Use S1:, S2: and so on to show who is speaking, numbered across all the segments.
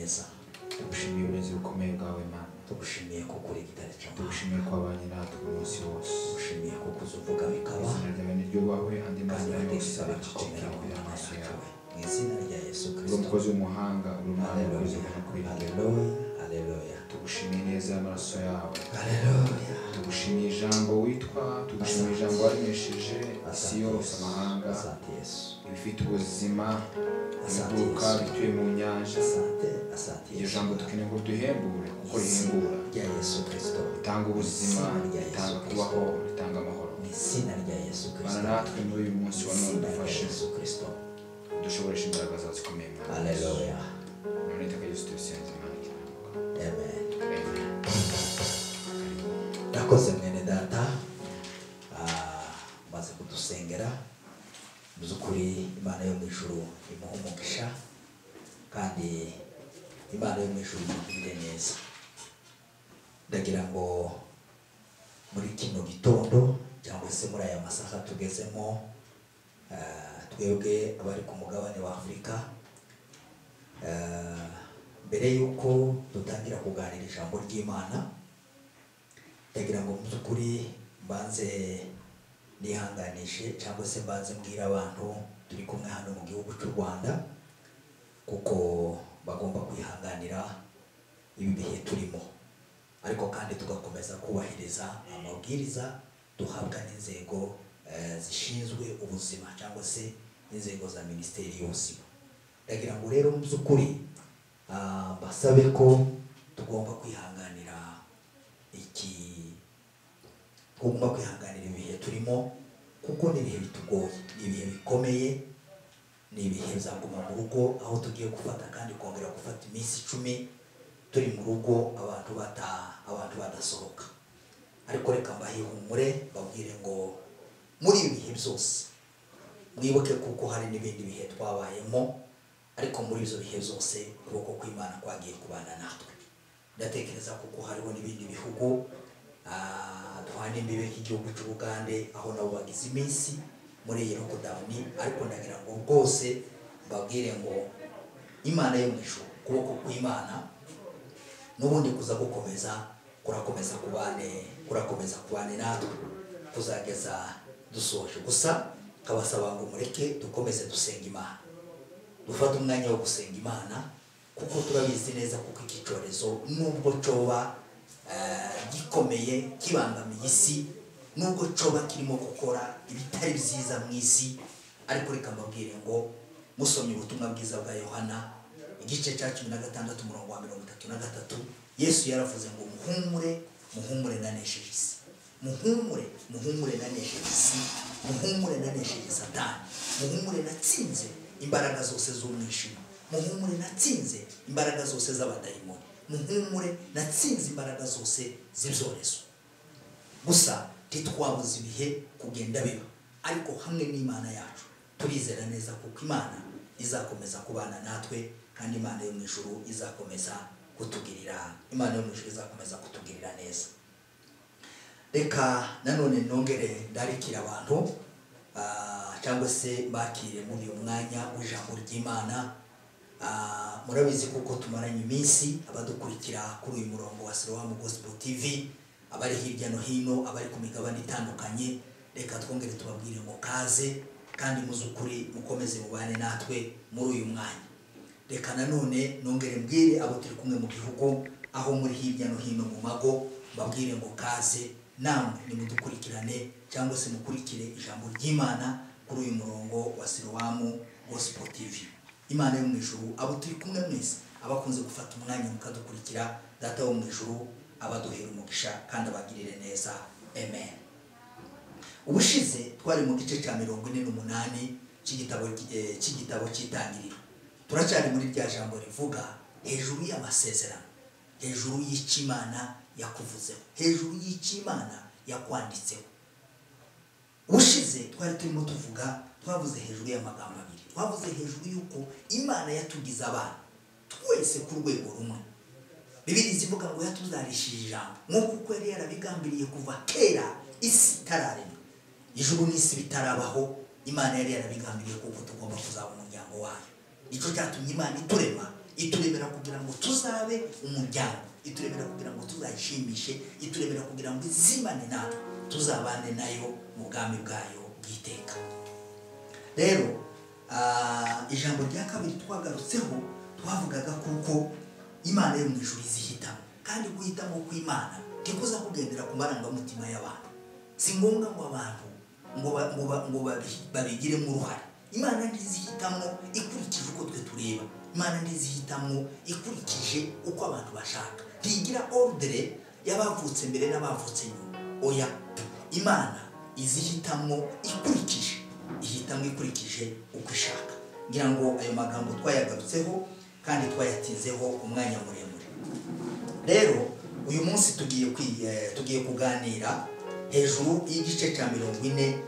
S1: neza,
S2: tugushimiye uburinzi bukomeye bwawe Mana,
S1: tugushimiye ko kuri gitare cy'amahanga,
S2: tugushimiye ko abanye natwe umunsi wose,
S1: tugushimiye ko kuzuvuga bikaba
S2: izina ryawe niryubahwe, andi mazina yose
S1: bagakomera
S2: acecekere
S1: ku
S2: amaso yawe.
S1: mu izina rya Yesu
S2: Uri
S1: Kristo.
S2: umukozi w'umuhanga, uri umwana w'ukozi ubona kwirindira.
S1: Haleluya, haleluya,
S2: Tugushimiye neza y'amaraso yawe,
S1: haleluya.
S2: tugushimiye ijambo witwa, tugushimiye ijambo waremesheje isi yose, amahanga,
S1: Asante Yesu,
S2: ibifite ubuzima,
S1: Asante
S2: ibiguruka
S1: Yesu.
S2: bituye mu nyanja.
S1: asante
S2: Iryo
S1: Yesu.
S2: jambo dukeneye ngo duhembure, kuko rihembura,
S1: rya Yesu Kristo,
S2: ritanga ubuzima, ritanga kubaho, ritanga amahoro.
S1: mu izina rya Yesu
S2: Mana
S1: Kristo,
S2: natwe muri uyu munsi wa none
S1: izina rya
S2: dufashe,
S1: Yesu Kristo.
S2: dushoboreshe imbaraga zawe zikomeye Mana.
S1: Haleluya,
S2: None iteka Yesu tubisenze Imana ikiranuka.
S1: amen.
S2: Amen.
S1: Nakoze mwene data, maze kudusengera, by'ukuri Imana yo mu ijuru imuha umugisha, kandi Imana yo mu ijuru imugirire neza. Ndagira ngo muri kino gitondo cyangwa se muri aya masaha tugezemo, twebwe abari ku mugabane wa Afurika, mbere y'uko dutangira kuganira ijambo ry'Imana, ndagira ngo mu by'ukuri mbanze nihanganishe cyangwa se mbanze mbwira abantu turi kumwe hano mu gihugu cy'u Rwanda, kuko bagomba kwihanganira ibi bihe turimo, ariko kandi tugakomeza kubahiriza amabwiriza duhabwa n'inzego zishinzwe ubuzima cyangwa se n'inzego za Minisiteri y'Ubuzima. Ndagira ngo rero mu by'ukuri basabe ko tugomba kwihanganira ibihe turimo, kuko ni ibihe bitugoye, ni ibihe bikomeye, ni ibihe bizaguma mu rugo, aho tugiye gufata kandi kongera gufata iminsi 10 turi mu rugo, abantu badasohoka. Ariko reka mbahihumure, babwire ngo muri ibi bihe byose mwibuke kuko hari n'ibindi bihe twabayemo, ariko muri izo bihe byose ukuboko kw'Imana kwagiye kubana natwe. Ndatekereza kuko hariho n'ibindi bihugu duhana imbibe nk'igihugu cy'Ubugande, aho nabo bagize iminsi muri iyi lockdown, ariko ndagira ngo rwose babwire ngo Imana yo mu ijuru, ukuboko kw'Imana n'ubundi kuza gukomeza kubane natwe kuzageza dusoje. Gusa kabasaba ngo mureke dukomeze dusenga Imana, dufate umwanya wo gusenga Imana, kuko turabizi neza kuko iki cyorezo nubwo coba gikomeye kibangamiye isi, nubwo coba kirimo gukora ibitari byiza mu isi, ariko reka mbabwire ngo musomye ubutumwa bwiza bwa Yohana igice cya 16 umurongo wa 33, Yesu yaravuze ngo muhumure nanesheje isi, muhumure nanesheje isi, muhumure nanesheje Satani, muhumure natsinze imbaraga zose z'umwijima, muhumure natsinze imbaraga zose z'abadayimoni, muhumure natsinze imbaraga zose z'ibyorezo. Gusa titwabuze ibihe kugenda biba, ariko hamwe n'Imana yacu turizera neza kuko Imana izakomeza kubana natwe, kandi Imana yo mu ijuru izakomeza kutugirira neza. Reka nanone nongere ndarikira abantu cyangwa se bakire muri uyu mwanya w'ijambo ry'Imana. Murabizi kuko tumaranye iminsi abadukurikira kuri uyu murongo wa Siloam Gospel TV, abari hirya no hino, abari ku migabane itandukanye, reka twongere tubabwire ngo kaze, kandi muzukuri mukomeze mubane natwe muri uyu mwanya. Reka nanone nongere mbwire abo turi kumwe mu gihugu, aho muri hirya no hino mu mago, babwire ngo kaze, namwe nimudukurikirane cyangwa se mukurikire ijambo ry'Imana kuri uyu murongo wa Siloam Gospel TV. Imana yo mu ijuru, abo turi kumwe mwese abakunze gufata umwanya mukadukurikira, Data wo mu ijuru abaduhera umugisha kandi abagirire neza. Amen. Ubushize twari mu gice cya 48 cy'igitabo cy'Itangiriro. Turacyari muri rya jambo rivuga hejuru y'amasezerano, hejuru y'Imana yakuvuzeho, hejuru y'Imana yakwanditseho. Ubushize twari turimo twavuze hejuru y'amagambo abiri. Twavuze hejuru y'uko Imana yatugize abana twese ku rwego rumwe. Bibiliya ivuga ngo yatuzarishije ijambo nk'uko yari yarabigambiriye kuva kera isi itararemwa, ijuru n'isi bitarabaho. Imana yari yarabigambiriye kuko tugomba kuzaba umuryango wayo. Nicyo cyatumye Imana iturema ituremera kugira ngo tuzabe umuryango, ituremera kugira ngo tuzayishimishe, ituremera kugira ngo izimane natwe tuzabane nayo mu bwami bwayo bw'iteka. Rero ijambo rya kabiri twagarutseho twavugaga kuko Imana yo mu ijuru izihitamo, kandi guhitamo kw'Imana ntikuza kugendera ku marangamutima y'abantu. Si ngombwa ngo abantu ngo babigiremo uruhare. Imana ntizihitamo ikurikije uko twe tureba, Imana ntizihitamo ikurikije uko abantu bashaka, ntigira ordre y'abavutse mbere n'abavutse nyuma. Oya, Imana izihitamo ikurikije uko ishaka. Ngira ngo ayo magambo twayagarutseho kandi twayatinzeho umwanya muremure. Rero uyu munsi tugiye kuganira hejuru y'igice cya 49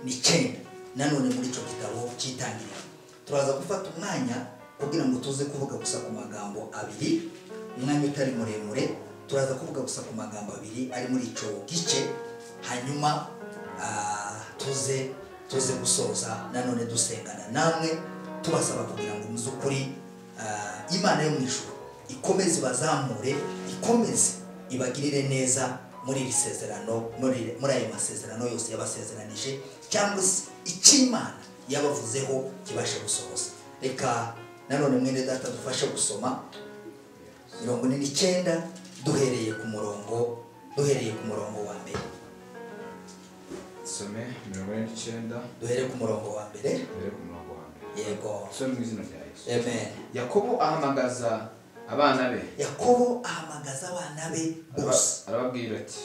S1: nanone muri ico gitabo cy'Itangiriro. Turaza gufata umwanya kugira ngo tuze kuvuga gusa ku magambo abiri, umwanya utari muremure. Turaza kuvuga gusa ku magambo abiri ari muri ico gice, hanyuma tuze gusoza nanone dusengana namwe tubasaba kugira ngo muzukuri Imana yo mu ijuru ikomeze bazamure, ikomeze ibagirire neza muri iri sezerano, muri ayo masezerano yose yabasezeranije, cyangwa se icy'Imana yabavuzeho kibashe gusohoza. Reka nanone mwene data dufashe gusoma 49 duhereye ku murongo wa mbere.
S2: Some 49
S1: duhere ku murongo wa mbere. Yego.
S2: Some mu izina rya Yesu.
S1: Amen.
S2: Yakobo ahamagaza abana be bose, arababwira ati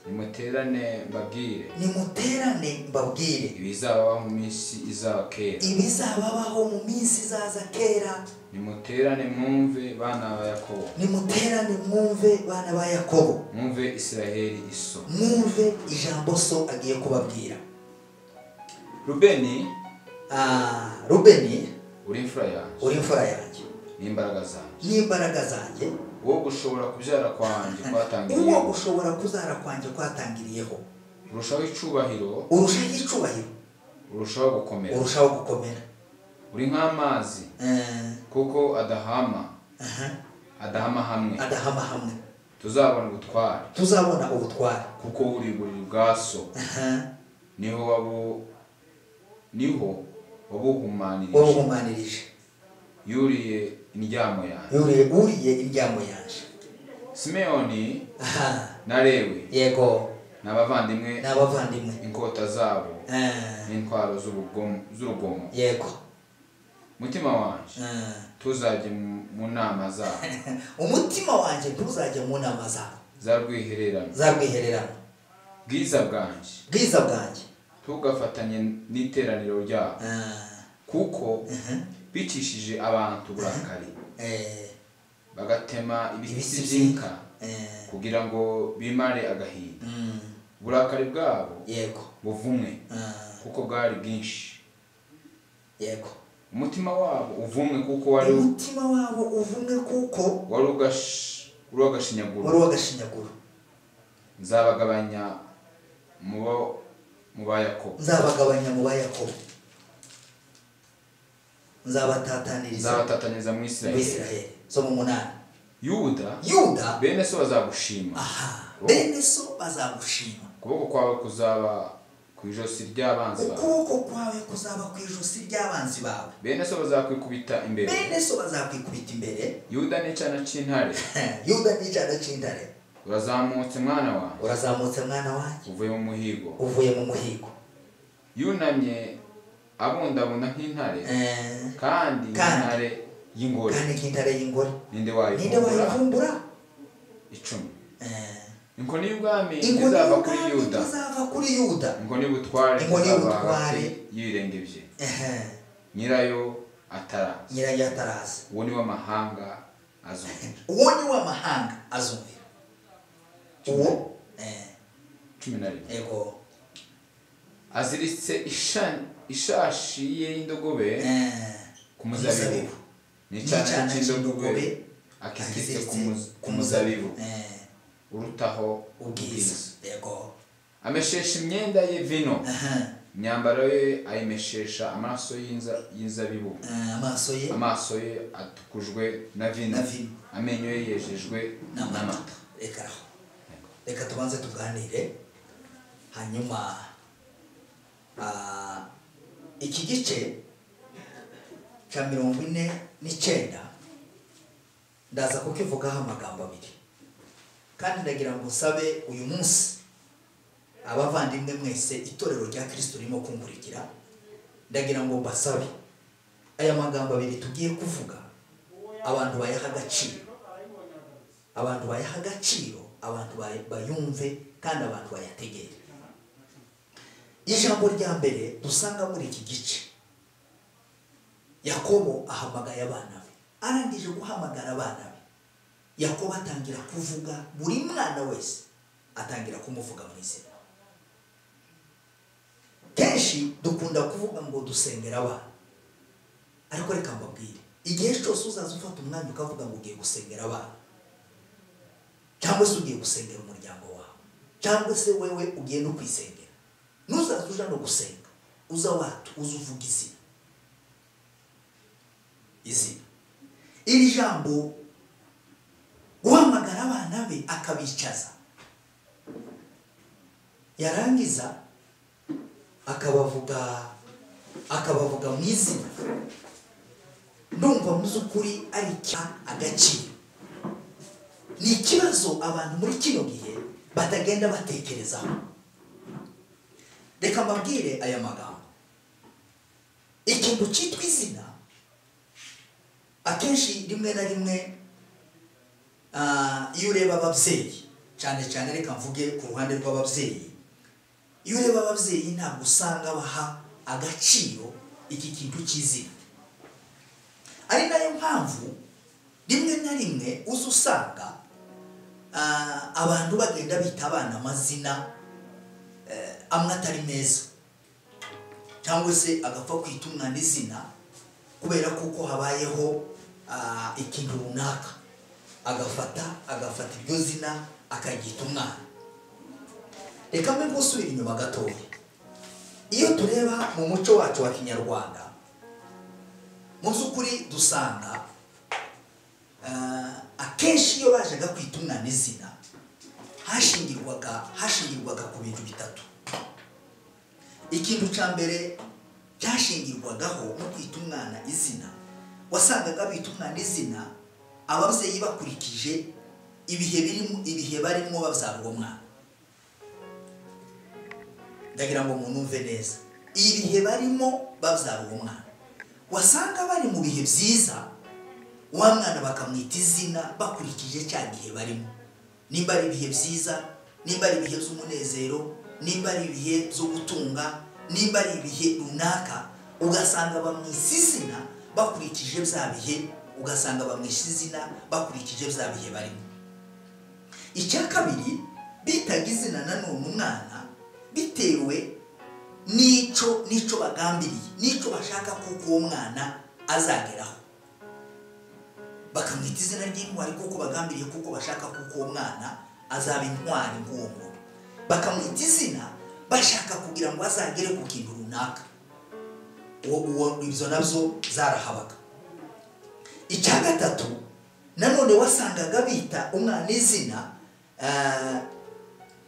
S2: nimuterane mbabwire ibizabaho mu minsi izaza kera, nimuterane mwumve bana ba Yakobo, mwumve Isiraheli iso,
S1: mwumve ijambo so agiye kubabwira.
S2: Rubeni uri imfura yanjye n'imbaraga zanjye, uwo gushobora kubyara kwanjye kwatangiriyeho, urushaho icubahiro, urushaho gukomera, uri nk'amazi kuko adahama hamwe, tuzabona ubutware kuko uri buriri bwa so, niho wabuhumanirije, yuriye indyamo yanjye. Simeyoni na Lewi,
S1: yego,
S2: n'abavandimwe inkota zabo n'intwaro z'urugomo,
S1: yego.
S2: umutima wanjye tuzajye mu nama zabo,
S1: umutima wanjye ntuzajye mu nama zabo
S2: zarwihererano, bwiza bwanjye tugafatanye n'iteraniro ryabo, kuko bicishije abantu burakari, bagatema ibiti by'inka kugira ngo bimare agahinda, burakari bwabo buvumwe kuko bwari bwinshi,
S1: yego.
S2: umutima wabo uvumwe kuko wari ugashinyaguro, nzabagabanya mu ba Yakobo, nzabatataniriza mu Isiraheli.
S1: So mu 8
S2: Yuda bene so bazagushima, ukuboko kwawe kuzaba ku ijosi ry'abanzi bawe, bene so bazakwikubita imbere, Yuda n'icana c'intare, urazamutse mwana wanjye, uvuye mu muhigo, yunamye abundabunda nk'intare, kandi nk'intare y'ingore, ninde wayivumbura? 10 inkoni y'ubwami izava kuri Yuda, inkoni y'ubutware y'ibirenge bye, nyirayo ataraza, uwo ni w'amahanga azumvira. Uwo 11
S1: ego,
S2: aziritse ishashi y'indogobe ku muzabibu, n'icana cy'indogobe akiziritse ku muzabibu, urutaho ubwiza.
S1: Yego.
S2: Ameshesha imyenda ye vino, imyambaro ye ayimeshesha amaraso y'inzabibu, amaso ye atukujwe na vino, amenyo ye yejejwe n'amata.
S1: Reka tubanze tuganire hanyuma iki gice cya 49 ndaza kukivugaho amagambo abiri, kandi ndagira ngo sabe uyu munsi abavandimwe mwese itorero rya Kristo rimo kumurikira, ndagira ngo mbasabe aya magambo abiri tugiye kuvuga abantu bayaha agaciro, abantu bayumve kandi abantu bayategere. Ijambo rya mbere dusanga muri iki gice, Yakobo ahamagaye abana be. Arangije guhamagara abana be, Yakobo atangira kuvuga buri mwana wese, atangira kumuvuga mu izina. Kenshi dukunda kuvuga ngo dusengera abana, ariko reka mbabwire, igihe cyose uzaza ufata umwanya ukavuga ngo ugiye gusengera abana, cyangwa se ugiye gusengera umuryango wawe, cyangwa se wewe ugiye no kwisengera, nuzaza uja no gusenga uza uvuga izina. Iri jambo guhamagara abana be akabicaza, yarangiza akabavuga mu izina, ndumva mu z'ukuri ari agaciro. Ni ikibazo abantu muri kino gihe batagenda batekerezaho. Reka mbabwire aya magambo. Ikintu cyitwa izina akenshi rimwe na rimwe iyo ureba ababyeyi, cyane cyane reka mvuge ku ruhande rw'ababyeyi, iyo ureba ababyeyi ntabwo usanga baha agaciro iki kintu cy'izina. Ari nayo mpamvu rimwe na rimwe uza usanga abantu bagenda bita abana amazina amwe atari meza, cyangwa se agapfa kwita umwana izina kubera kuko habayeho ikintu runaka, agafata iryo zina akagita umwana. Reka mbe gusubira inyuma gatoya. Iyo tureba mu muco wacu wa Kinyarwanda, mu by'ukuri dusanga akenshi iyo bajaga kwita umwana izina hashingirwaga ku bintu bitatu. Ikintu cya mbere cyashingirwagaho no kwita umwana izina, wasangaga bita umwana izina ababyeyi bakurikije ibihe barimo babyara uwo mwana. Ndagira ngo munumve neza, ibihe barimo babyara uwo mwana, wasanga bari mu bihe byiza, wa mwana bakamwita izina bakurikije cya gihe barimo. Nimba ari ibihe byiza, nimba ari ibihe by'umunezero, nimba ari ibihe byo gutunga, nimba ari ibihe runaka, ugasanga bamwita izina bakurikije bya bihe, ugasanga bamwita izina bakurikije bya bihe barimo. Icya kabiri, bitaga izina nanone umwana bitewe n'icyo bagambiriye, n'icyo bashaka kuko uwo mwana azageraho. Bakamwita izina ry'intwari kuko bagambiriye, kuko bashaka kuko uwo mwana azaba intwari nk'uwo muntu. Bakamwita izina bashaka kugira ngo azagere ku kintu runaka. Ibyo nabyo zarahabaga. Icya gatatu, nanone wasangaga bita umwana izina,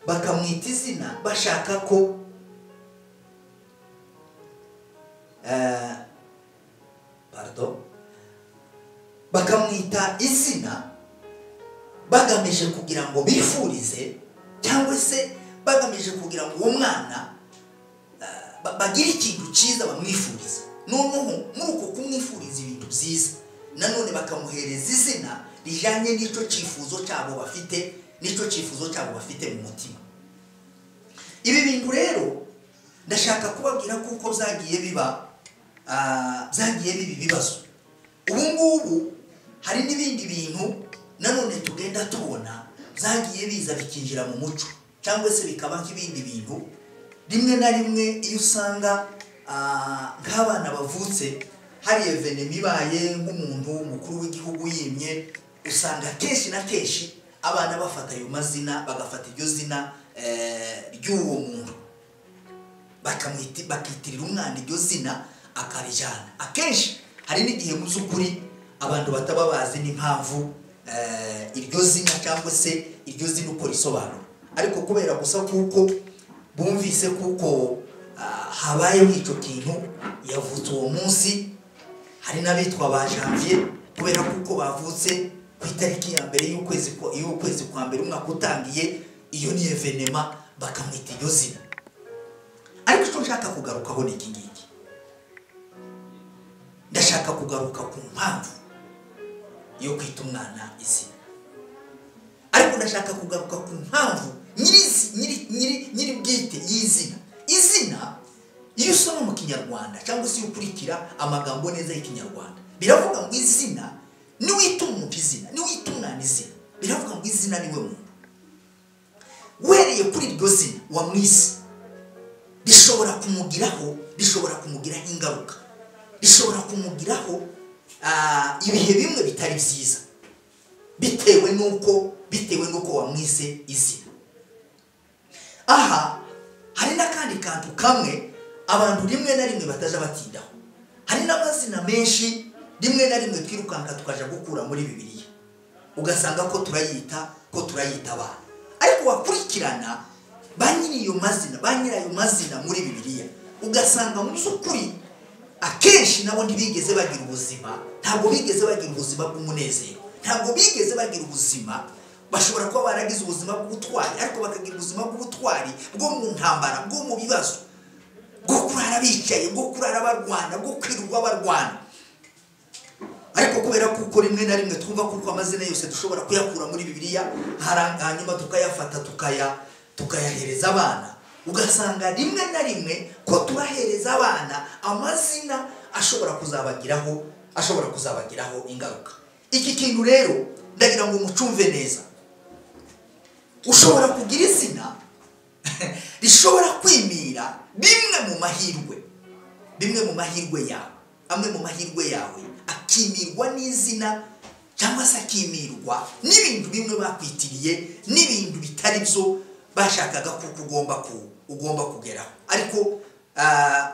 S1: bakamwita izina bashaka ko bakamwita izina bagamije kugira ngo bifurize, cyangwa se bagamije kugira ngo uwo mwana bagire ikintu cyiza bamwifuriza. Noneho muri uko kumwifuriza ibintu byiza, nanone bakamuhereza izina rijyanye n'icyo cyifuzo cyabo bafite mu mutima. Ibi bintu rero ndashaka kubabwira kuko byagiye biba ibibazo. Ubu ngubu hari n'ibindi bintu nanone tugenda tubona byagiye biza bikinjira mu muco, cyangwa se bikaba nk'ibindi bintu. Rimwe na rimwe iyo usanga nk'abana bavutse hari evenema ibaye, nk'umuntu mukuru w'igihugu yimye, usanga kenshi na kenshi abana bafata ayo mazina, bagafata iryo zina ry'uwo muntu bakitirira umwana iryo zina akarijana. Akenshi hari n'igihe mu by'ukuri abantu bataba bazi n'impamvu iryo zina cyangwa se iryo zina uko risobanura, ariko kubera gusa kuko bumvise kuko habayeho icyo kintu yavutse uwo munsi. Hari n'abitwa ba Janvier kubera kuko bavutse ku itariki ya mbere y'ukwezi kwa mbere umwaka utangiye, iyo ni evenema bakamwita iryo zina. Ariko icyo nshaka kugarukaho ni iki ngiki, ndashaka kugaruka ku mpamvu yo kwita umwana izina, ariko ndashaka kugaruka ku mpamvu nyiri bwite y'izina. Izina iyo usoma mu Kinyarwanda cyangwa se ukurikira amagambo neza y'Ikinyarwanda, biravuga ngo izina ni wita umuntu izina, ni wita umwana izina, biravuga ngo izina niwe muntu. Wereye kuri iryo zina wamwise, bishobora kumugiraho ingaruka, bishobora kumugiraho ibihe bimwe bitari byiza bitewe nuko wamwise izina. Aha hari n'akandi kantu kamwe abantu rimwe na rimwe bataja batindaho. Hari n'amazina menshi rimwe na rimwe twirukanka tukaja gukura muri Bibiliya, ugasanga ko turayita abana, ariko wakurikirana ba nyirayo mazina muri Bibiliya, ugasanga mu by'ukuri akenshi nabo ntibigeze bagira ubuzima, ntabwo bigeze bagira ubuzima bw'umunezero, ntabwo bigeze bagira ubuzima. Bashobora kuba baragize ubuzima bw'ubutwari, ariko bakagira ubuzima bw'ubutwari bwo mu ntambara, bwo mu bibazo, bwo kurara bicaye, bwo kurara barwana, bwo kwirirwa barwana. Ariko kubera kuko rimwe na rimwe twumva kuko amazina yose dushobora kuyakura muri Bibiliya, hanyuma tukayafata tukayahereza abana, ugasanga rimwe na rimwe ko turahereza abana amazina ashobora kuzabagiraho ingaruka. Iki kintu rero ndagira ngo mucumve neza. Ushobora kugira izina rishobora kwimira bimwe mu mahirwe yawe, amwe mu mahirwe yawe akimirwa n'izina, cyangwa se akimirwa n'ibintu bimwe bakwitiriye, n'ibintu bitari byo bashakaga kuko ugomba kugeraho. Ariko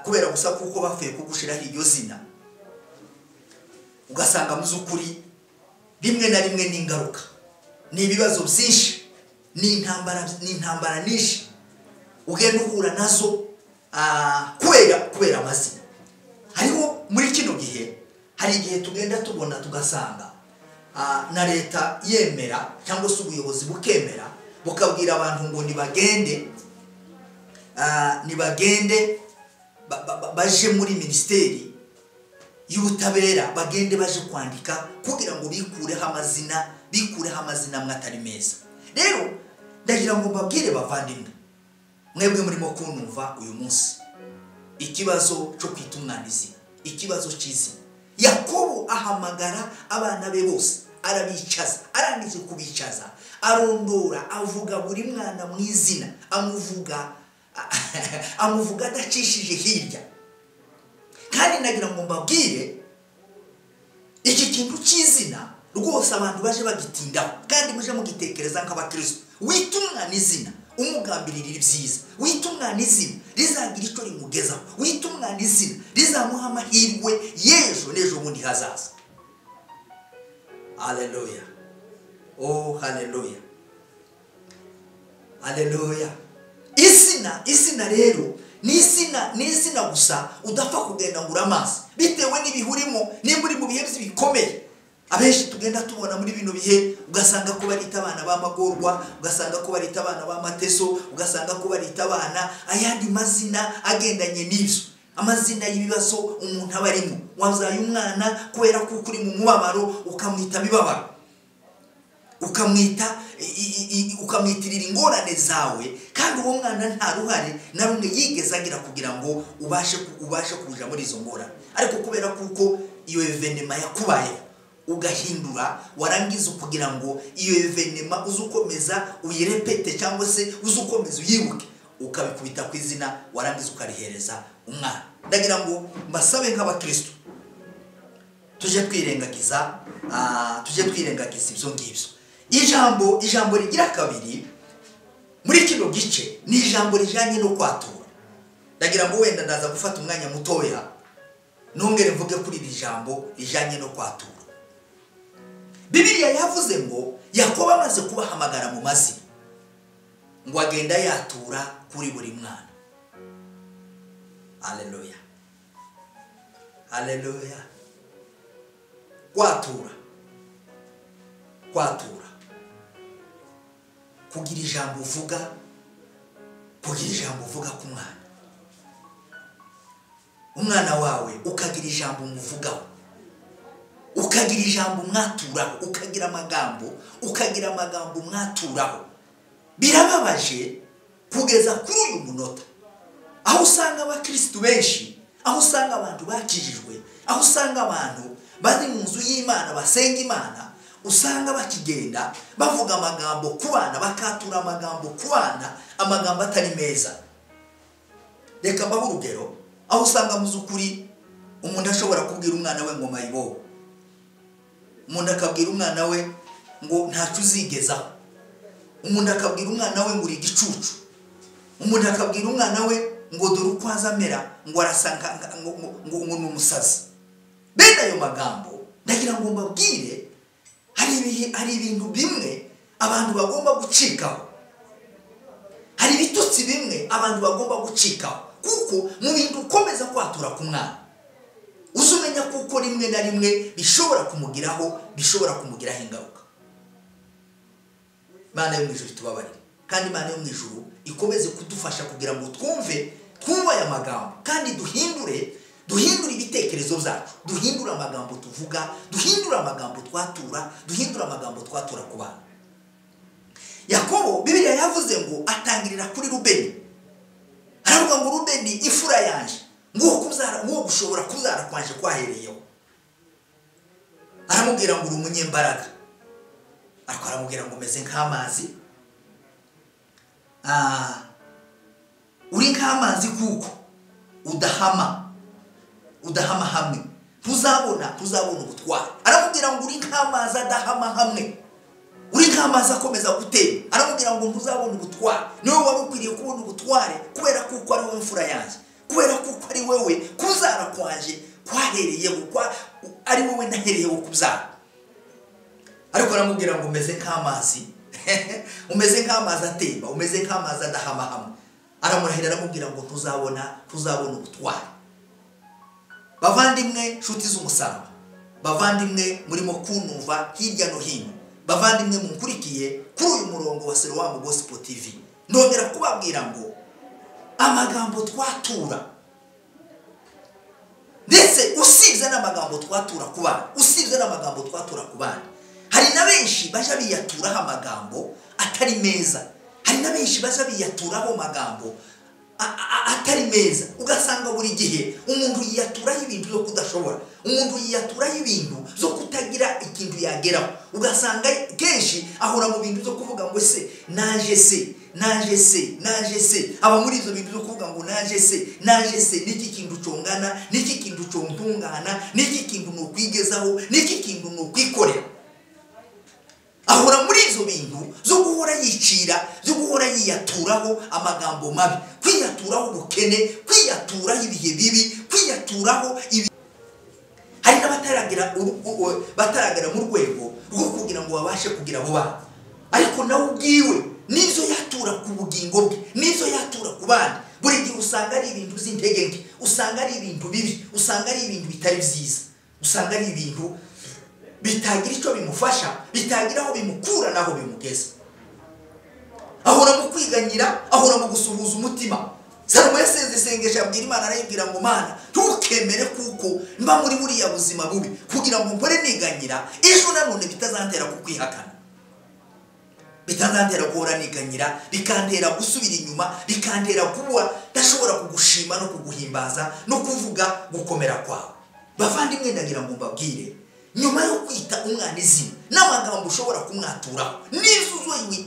S1: kubera gusa kuko bafuye kugushiraho iryo zina, ugasanga mu by'ukuri rimwe na rimwe n'ingaruka, ni ibibazo byinshi, ni intambara nyinshi ugenda uhura nazo kubera amazina. Hariho muri kino gihe, hari igihe tugenda tubona tugasanga na leta yemera cyangwa se ubuyobozi bukemera bukabwira abantu ngo nibagende baje muri ministeri y'ubutabera, bagende baje kwandika kugira ngo bikureho amazina amwe atari meza. Rero ndagira ngo mbabwire bavandimwe, mwebwe murimo kunumva uyu munsi, ikibazo cyo kwita umwana izina, ikibazo cy'izina. Yakobo ahamagara abana be bose, arabicaza, arangije kubicaza, arondora, avuga buri mwana mu izina, amuvuga adacishije hirya. Kandi nagira ngo mbabwire iki kintu cy'izina rwose abantu baje bagitindaho, kandi muje mugitekereza nk'abakristo. Wita umwana izina umugambirira ibyiza, wita umwana izina rizagira icyo rimugezaho, wita umwana izina rizamuha amahirwe n'ejo bundi hazaza. Haleluya, oh haleluya, haleluya. Izina rero ni izina gusa udapfa kugenda ngura amazi bitewe n'ibihurimo. Nimba uri mu bihe bikomeye, abenshi tugenda tubona muri bino bihe, ugasanga ko barita abana b'amagorwa, ugasanga ko barita abana b'amateso, ugasanga ko barita abana ayandi mazina agendanye n'ibyo, amazina y'ibibazo umuntu aba arimo. Wazaye umwana kubera ko uri mu mubabaro, ukamwita mibabaro, ukamwitirira ingorane zawe, kandi uwo mwana nta ruhare na rumwe yigeze agira kugira ngo ubashe kuja muri izo ngorane. Ariko kubera kuko iyo evenema yakubayeho, ugahindura, warangiza kugira ngo iyo evenema uzukomeza uyirepete cyangwa se uzukomeza uyibuke, ukabikubita ku izina, warangiza ukarihereza umwana. Ndagira ngo mbasabe nk'abakristo tuje twirengagiza ibyo ngibyo. Ijambo rigira kabiri muri kino gice ni ijambo rijanye no kwatura. ndagira ngo wenda ndaza gufata umwanya mutoya nongere mvuge kuri iri jambo rijanye no kwatura. Bibiliya yavuze ngo Yakobo amaze kubahamagara mu mazina ngo agenda yatura kuri buri mwana. Haleluya, haleluya. Kwatura kugira ijambo uvuga ku mwana. Umwana wawe ukagira ijambo umuvugaho, ukagira ijambo mwaturaho, ukagira amagambo mwaturaho. Birababaje kugeza kuri uyu munota aho usanga abakristo benshi, aho usanga abantu bakijijwe, aho usanga abantu bari mu nzu y'Imana basenga Imana, usanga bakigenda bavuga amagambo ku bana, bakatura amagambo ku bana, amagambo atari meza. Reka mbaho urugero, aho usanga mu zukuri umuntu ashobora kubwira umwana we ngo mayibo, umuntu akabwira umwana we ngo ntacyo uzigezaho, umuntu akabwira umwana we ngo uri igicucu, umuntu akabwira umwana we ngo dore uko azamera, ngo arasanga ngo ni umusazi. Bene ayo magambo ndagira ngo mbabwire, hari ibintu bimwe abantu bagomba gucikaho, hari ibitutsi bimwe abantu bagomba gucikaho, kuko mu bintu ukomeza kwatura ku mwana uzumenya kuko rimwe na rimwe bishobora kumugiraho ingaruka. Imana yo mu ijuru tubabarire, kandi Imana yo mu ijuru ikomeze kudufasha kugira ngo twumve aya magambo, kandi duhindure ibitekerezo byacu, duhindure amagambo tuvuga, duhindure amagambo twatura, duhindure amagambo twatura ku bana. Yakobo Bibiliya yavuze ngo atangirira kuri Rubeni, aravuga ngo Rubeni ifura yanje, ngo gushobora kuzara kwanje kwahereyeho. Aramubwira ngo uri umunyembaraga, ariko aramubwira ngo umeze nk'amazi, uri nk'amazi kuko udahama hamwe, tuzabona ubutware. Aramubwira ngo uri nk'amazi adahama hamwe, uri nk'amazi akomeza gutera. Aramubwira ngo ntuzabona ubutware, niwe wari ukwiriye kubona ubutware, kubera kuko ari wowe mfura yanjye, kubera kuko ari wowe kuzara kwanje kwahereyeho, ari wowe nahereyeho kubyara. Ariko aramubwira ngo umeze nk'amazi umeze nk'amazi atemba, umeze nk'amazi adahama hamwe. Aramurahira aramubwira ngo tuzabona ubutware. Bavandimwe nshuti z'umusaraba, bavandimwe murimo kunumva hirya no hino, bavandimwe munkurikiye kuri uyu murongo wa Siloam Gospel TV, ndongera kubabwira ngo amagambo twatura, ndetse usibye n'amagambo twatura ku bana, hari na benshi baje biyaturaho amagambo atari meza, hari na benshi baje biyaturaho amagambo atari meza. Ugasanga buri gihe umuntu yiyaturaho ibintu byo kudashobora, umuntu yiyaturaho ibintu byo kutagira ikintu yageraho. Ugasanga kenshi ahora mu bintu byo kuvuga ngo naje se, aba muri izo bintu byo kuvuga ngo naje se, niki kintu congana, niki kintu contungana, niki kintu no kwigezaho, niki kintu no kwikorera. Ahora muri izo bintu zo guhora yicira, zo guhora yiyaturaho amagambo mabi, kwiyaturaho ubukene, kwiyaturaho ibihe bibi, kwiyaturaho hari n'abataragera mu rwego rwo kugira ngo babashe kugira abo bana. Ariko nawe ubwiwe nizo yatura ku bugingo bwe, nizo yatura ku bana, buri gihe usanga ari ibintu z'intege nke, usanga ari ibintu bibi, usanga ari ibintu bitari byiza, usanga ari ibintu bitagira icyo bimufasha, bitagira aho bimukura naho bimugeza. Ahora mu kwiganyira, ahora mu gusuhuza umutima. Salomo yasenze isengesho abwira Imana, arayibwira ngo Mana ntukemere kuko mba muri buriya buzima bubi, kugira ngo mpore niganyira ejo nanone bitazantera kukwihakana, bitazantera guhora niganyira, bikantera gusubira inyuma, bikantera kuba ndashobora kugushima no kuguhimbaza no kuvuga gukomera kwawe. Bavandimwe ndagira ngo mbabwire, nyuma yo kwita umwana izina n'amagambo ushobora kumwaturaho,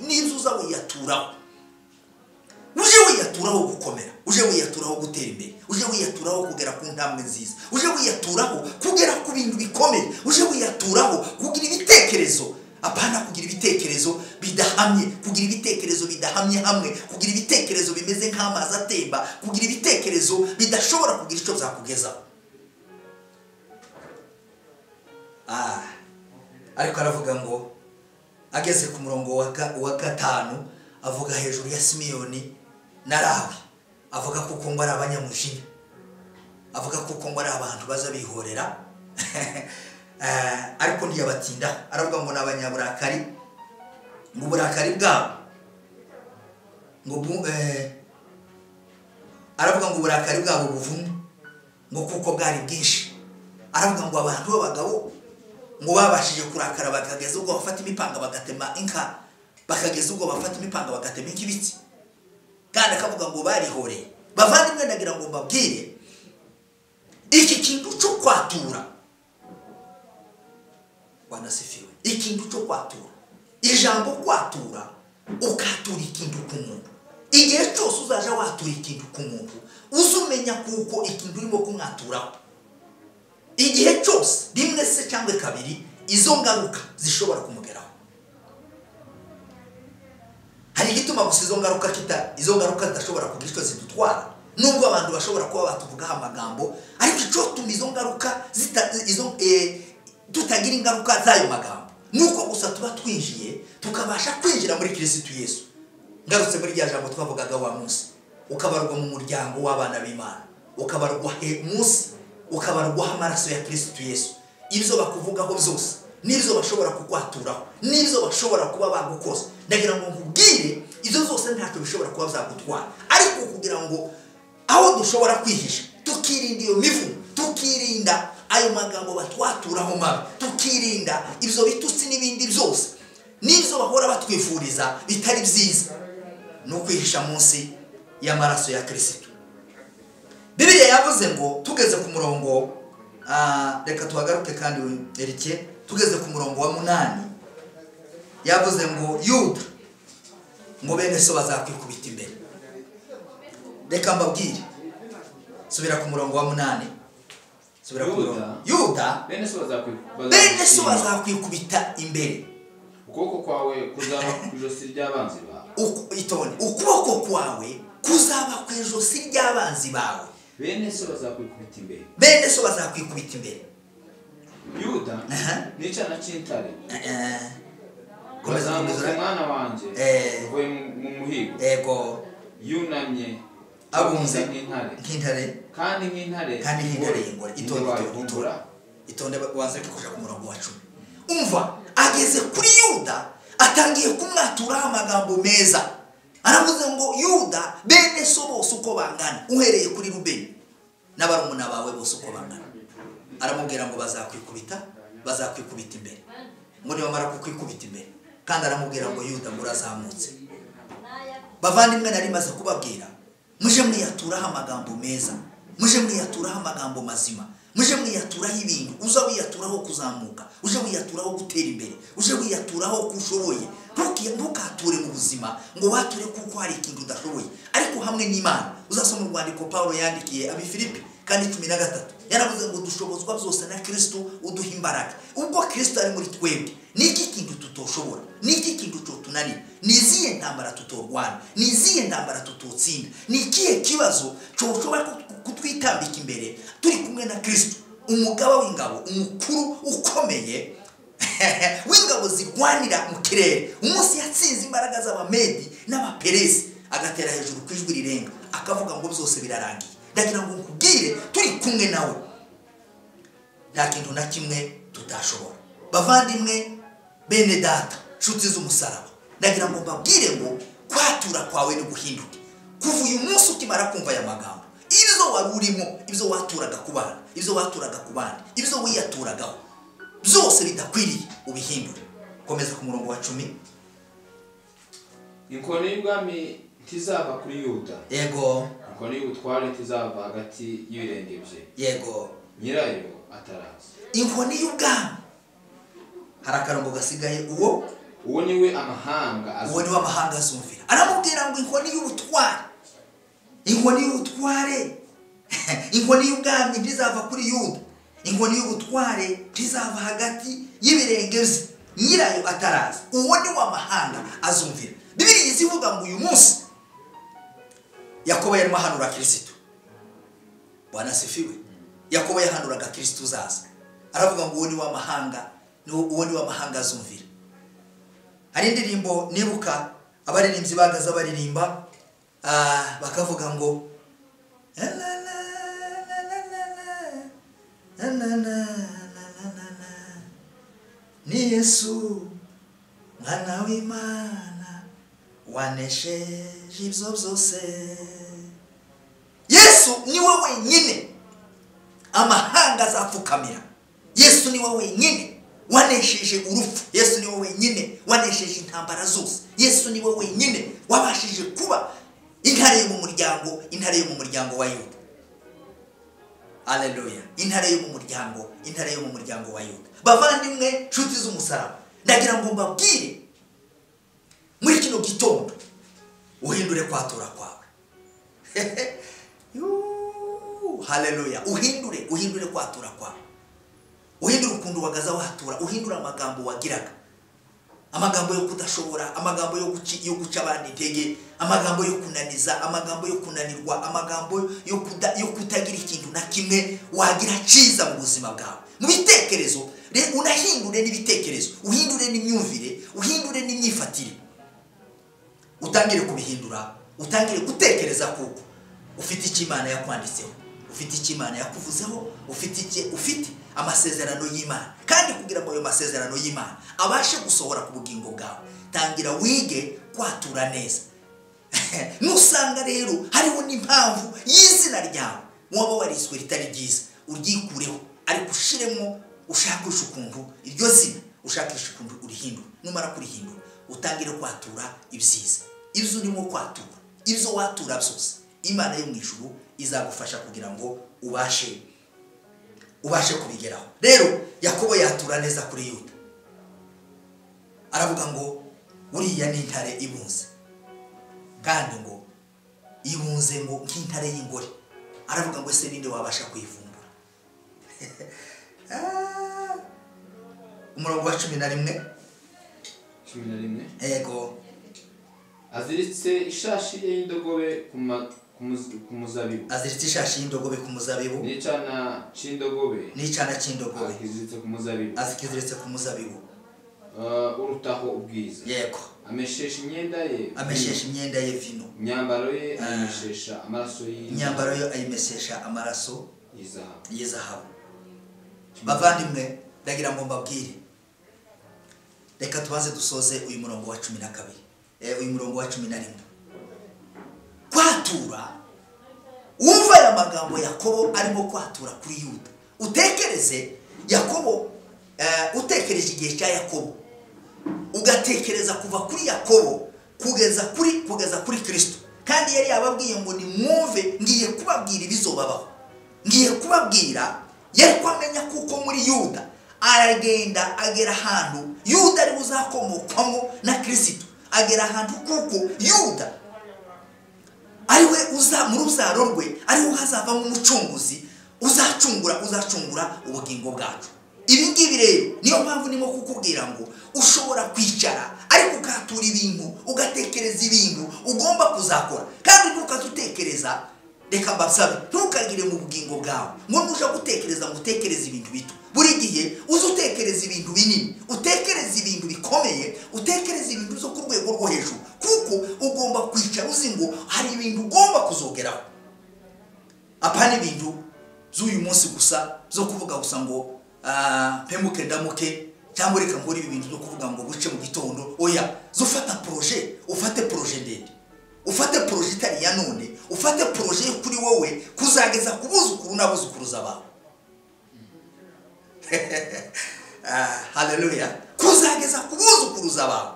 S1: nizuza wiyaturaho, uje wiyaturaho gukomera, uje wiyaturaho gutera imbere, uje wiyaturaho kugera ku ntambwe nziza, uje wiyaturaho kugera ku bintu bikomeye, uje wiyaturaho kugira ibitekerezo apana kugira ibitekerezo bidahamye, kugira ibitekerezo bidahamye hamwe, kugira ibitekerezo bimeze nk'amazi atemba, kugira ibitekerezo bidashobora kugira icyo byakugezaho. Ariko aravuga ngo ageze ku murongo wa 5 avuga hejuru ya Simiyoni na Lawi, avuga kuko ngo ari abanyamujinya, avuga kuko ngo ari abantu baza bihorera ariko ntiyabatinda. Aravuga ngo n'abanyaburakari, ngo uburakari bwabo ngo aravuga ngo uburakari bwabo buvumwe ngo kuko bwari bwinshi. Aravuga ngo abantu b'abagabo ngo babashije kurakara bakageza ubwo bafata imipanga bagatema inka, bakageza ubwo bafata imipanga bagatema ikibiti, kandi akavuga ngo barihoreye. Bavandimwe ndagira ngo mbabwire iki kintu cyo kwatura, wanasifiwe, ikintu cyo kwatura, ijambo kwatura, ukatura ikintu ku muntu. Igihe cyose uzaje watura ikintu ku muntu uzumenya kuko ikintu urimo kumwaturaho. Igihe cyose rimwe se cyangwa kabiri izo ngaruka zishobora kumugeraho. Hari igituma gusa izo ngaruka zidashobora kugira icyo zidutwara, nubwo abantu bashobora kuba batuvugaho amagambo, ariko icyo tuma izo ngaruka tutagira ingaruka z'ayo magambo nuko gusa tuba twinjiye tukabasha kwinjira muri Kristo Yesu. Ngarutse muri rya jambo twavugaga wa munsi, ukabarwa mu muryango w'abana b'Imana, ukabarwa munsi, ukabarwa amaraso ya Kristo Yesu. Ibyo bakuvugaho byose n'ibyo bashobora kukwaturaho, n'ibyo bashobora kuba bagukoza, ndagira ngo nkubwire ibyo zose ntacyo bishobora kuba byagutwara. Ariko kugira ngo aho dushobora kwihisha, tukirinda iyo mivu, tukirinda ayo magambo batwaturaho mabi, tukirinda ibyo bitutsi n'ibindi byose n'ibyo bahora batwifuriza bitari byiza, no kwihisha munsi y'amaraso ya Kristo. Bibiliya yavuze ngo tugeze ku murongo reka tuhagaruke kandi erike, tugeze ku murongo wa 8 yavuze ngo Yuda ngo bene so bazakwikubita imbere. Reka mbabwire, subira ku murongo wa 8, subira ku murongo. Yuda bene so bazakwikubita imbere,
S2: ukuboko kwawe kuzaba ku ijosi ry'abanzi bawe.
S1: Ukuboko kwawe kuzaba ku ijosi ry'abanzi bawe.
S2: Bene so bazakwikubita imbere,
S1: bene so bazakwikubita imbere.
S2: Yuda n'icana cy'intare bazamutse mwana wanje uvuye mu muhigo,
S1: ego
S2: yunamye
S1: abunze
S2: nk'intare kandi nk'intare
S1: y'ingore. Itonde wanze kuja ku murongo wa 10. Umva ageze kuri Yuda atangiye kumwaturaho amagambo meza. Aravuze ngo Yuda bene so bose uko bangana, uhereye kuri Rubeni n'abarumuna bawe bose uko bangana. Aramubwira ngo bazakwikubita imbere, ngo nibamara kukwikubita imbere, kandi aramubwira ngo Yuda murazamutse. Bavandimwe nari maze kubabwira, muje mwiyaturaho amagambo meza, muje mwiyaturaho amagambo mazima, muje mwiyaturaho ibintu, uza wiyaturaho kuzamuka, uje wiyaturaho gutera imbere, uje wiyaturaho kushoboye. Ntukature mu buzima ngo wature kuko hari ikintu udashoboye, ariko hamwe n'Imana. Uzasoma urwandiko Paulo yandikiye Abifilipi kandi 13, yaravuze ngo dushobozwa byose na Kristo uduha imbaraga. Ubwo Kristo ari muri twebwe, niki kintu tutoshobora, niki kintu cyotunanira, niziye ntambara tutorwana, niziye ntambara tutotsinda, nikiye kibazo cyoshobora kutwitambika imbere turi kumwe na Kristo, umugaba w'ingabo, umukuru ukomeye w'ingabo zirwanira mu kirere. Umunsi yatsinze imbaraga z'Abamedi n'Abaperesi, agatera hejuru ku ijwi rirenga, akavuga ngo byose birarangiye. Ndagira ngo nkubwire turi kumwe nawe, nta kintu na kimwe tutashobora. Bavandimwe bene data, nshuti z'umusaraba, ndagira ngo mbabwire ngo kwatura kwawe ni guhinduka. Kuva uyu munsi ukimara kumva aya magambo, ibyo wari urimo, ibyo waturaga ku bana, ibyo waturaga ku bandi, ibyo wiyaturagaho byose bidakwiriye ubihindure. Komeza ku murongo wa 10.
S2: Inkoni y'ubwami ntizava kuri Yuda,
S1: yego.
S2: Inkoni y'ubutware ntizava hagati y'ibirenge bye,
S1: yego.
S2: Nyirayo ataraza.
S1: Inkoni y'ubwami, hari akarongo gasigaye, uwo
S2: niwe amahanga
S1: azumvira. Aramubwira ngo inkoni y'ubutware, inkoni y'ubutware inkoni y'ubwami ntizava kuri Yuda, inkoni y'ubutware ntizava hagati y'ibirenge bye. nyirayo ataraza, uwo ni w'amahanga azumvira. Bibiliya izivuga ngo uyu munsi Yakobo yarimo ahanura Kristo. Bwana sifiwe. Yakobo yahanuraga Kristo uzaza. Aravuga ngo uwo ni w'amahanga, uwo ni w'amahanga azumvira. Hari indirimbo nibuka abaririmbyi bagaza baririmba bakavuga ngo ni Yesu mwana w'Imana wanesheje ibyo byose. Yesu niwe wenyine amahanga azapfukamira. Yesu niwe wenyine wanesheje urupfu. Yesu niwe wenyine wanesheje intambara zose. Yesu niwe wenyine wabashije kuba intare yo mu muryango, intare yo mu muryango wa Yuda. Haleluya. Intare yo mu muryango, intare yo mu muryango wa Yuda. Bavandimwe nshuti z'umusaraba, ndagira ngo mbabwire muri kino gitondo uhindure kwatura kwawe. Haleluya. Uhindure kwatura kwawe. Uhindure ukuntu wagaza watura, uhindure amagambo wagiraga. Amagambo yo kudashobora, amagambo yo guca abandi intege, amagambo yo kunaniza, amagambo yo kunanirwa, amagambo yo kutagira ikintu na kimwe wagira ciza mu buzima bwawe. Mu bitekerezo, unahindure n'ibitekerezo, uhindure n'imyumvire, uhindure n'imyifatire. Utangire kubihindura, utangire gutekereza kuko ufite icyo Imana yakwanditseho, ufite icyo Imana yakuvuzeho, ufite amasezerano y'Imana. Kandi kugira ngo ayo masezerano y'Imana abashe gusohora ku bugingo bwawe, tangira wige kwatura neza. Nusanga rero hariho n'impamvu y'izina ryawe waba wariswe ritari ryiza, uryikureho, ariko ushiremo ushakisha ukuntu iryo zina, ushakisha ukuntu urihindura. Numara kurihindura utangire kwatura ibyiza. Ibyo urimo kwatura, ibyo watura byose, Imana yo mu ijuru izagufasha kugira ngo ubashe kubigeraho. Rero Yakobo yatura neza kuri Yuda. Aravuga ngo uriya ni intare ibunze, kandi ngo ibunze ngo nk'intare y'ingore. Aravuga ngo ese ninde wabasha kuyivumbura? Umurongo wa 11. Ego.
S2: Aziritse ishashi y'indogobe ku muzabibu.
S1: Aziritse ishashi y'indogobe ku muzabibu.
S2: N'icana c'indogobe. Aziritse ku muzabibu.
S1: Aziritse ku muzabibu.
S2: Urutaho ubwiza.
S1: Yego.
S2: Ameshesha imyenda ye.
S1: Ameshesha imyenda ye vino.
S2: Imyambaro ye ayimeshesha amaraso y'inka.
S1: Imyambaro ye ayimeshesha amaraso y'izahabu. Bavandimwe, ndagira ngo mbabwire, reka tubanze dusoze uyu murongo wa 12. Uyu murongo wa 11. Kwatura, umva ya magambo Yakobo arimo kwatura kuri Yuda. Utekereze Yakobo, utekereje igihe cya Yakobo, ugatekereza kuva kuri Yakobo kugeza kuri Kristo. Kandi yari yababwiye ngo ni mwumve, ngiye kubabwira ibizobabaho, ngiye kubabwira. Yari kwamenya kuko muri Yuda aragenda agera ahantu Yuda ari buzakomokwamo na Kristo. Agera ahantu kuko Yuda ariwe mu ruzaro rwe, ariwe hazavamo umucunguzi uzacungura ubugingo bwacu. Ibi ngibi rero niyo mpamvu nimo kukubwira ngo ushobora kwicara ariko ukatura ibintu, ugatekereza ibintu ugomba kuzakora. Kandi ntukazutekereza, reka mbasabe ntukagire mu bugingo bwawe ngo nuja gutekereza ngo utekereze ibintu bito. Buri gihe uzutekereza ibintu binini, utekereza ibintu bikomeye, utekereza ibintu byo ku rwego rwo hejuru, kuko ugomba kwicara uzi ngo hari ibintu ugomba kuzogeraho. Apana ibintu z'uyu munsi gusa zo kuvuga gusa ngo mpemuke ndamuke, cyangwa reka nkore ibi bintu byo kuvuga ngo buce mu gitondo. Oya, zufata projet, ufate projet ndende, ufate projet itari ya none, ufate projet kuri wowe kuzageza kubuzukuru n'abuzukuruza bawe. Haleluya. Kuzageza kubuzukuruza bawe.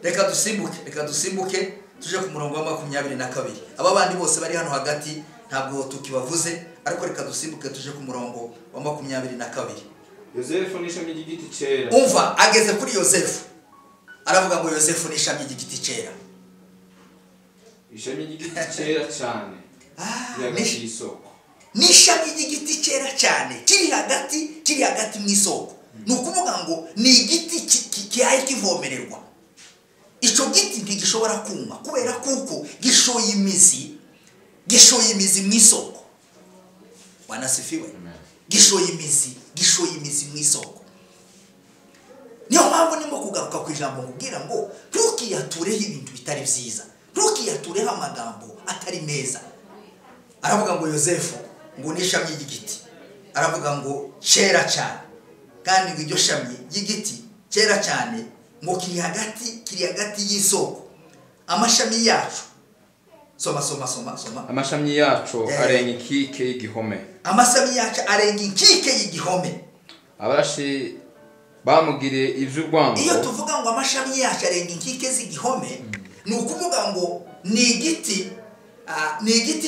S1: Reka dusimbuke tuje ku murongo wa 22. Aba bandi bose bari hano hagati ntabwo tukibavuze, ariko reka dusimbuke tuje ku murongo wa 22.
S2: Yosefu n'ishami ry'igiti cyera.
S1: Umva, ageze kuri Yosefu. Aravuga ngo Yosefu n'ishami ry'igiti cyera.
S2: Ishami ry'igiti cyera cyane. Y'isoko.
S1: N'ishami ry'igiti cyera cyane kiri hagati mu isoko. nukuvuga ngo ni igiti kihaye kivomererwa. Ico giti ntigishobora kuma kubera kuko gishoye imizi mu isoko. Wanasifiwe. Gishoye imizi mu isoko. Niyo mpamvu nimo kugaruka ku ijambo mubwira ngo ntukiyatureho ibintu bitari byiza, ntukiyatureho amagambo atari meza. Aravuga ngo Yosefu ngo nishami y'igiti, aravuga ngo kera cyane, kandi ngo iryo shami y'igiti kera cyane ngo kiri hagati y'isoko. Amashami yacu soma
S2: amashami yacu arenga inkike y'igihome.
S1: Amashami yacu arenga inkike y'igihome.
S2: Abarashi bamugiriye ivy'urwango.
S1: Iyo tuvuga ngo amashami yacu arenga inkike z'igihome, nukuvuga ngo ni igiti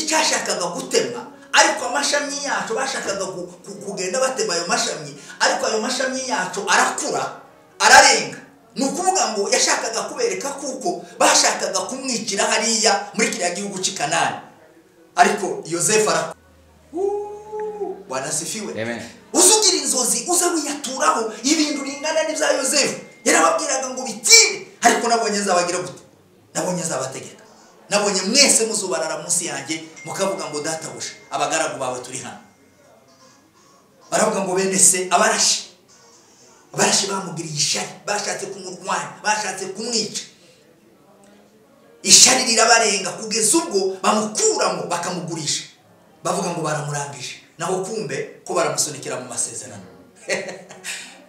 S1: cyashakaga gutemwa, ariko amashami yacu bashakaga kugenda batema ayo mashami, ariko ayo mashami yacu arakura ararenga. Nukuvuga ngo yashakaga kubereka kuko bashakaga kumwicira hariya muri kiriya gihugu cy'Ikanani, ariko Yosefu wanasifiwe.
S2: Amen.
S1: Uzugira inzozi uza wiyaturaho ibintu bingana n'ibya Yosefu. Yarababwiraga ngo bitire, ariko nabonye zabagira gute, nabonye zabategeka, nabonye mwese muzubarara munsi yanjye mukavuga ngo databusha abagaragu bawe turi hano. Baravuga ngo bene se abarashi bamugiriye ishari, bashatse kumurwanya, bashatse kumwica. Ishari rirabarenga kugeza ubwo bamukuramo bakamugurisha, bavuga ngo baramurangije, naho kumbe ko baramusunikira mu masezerano.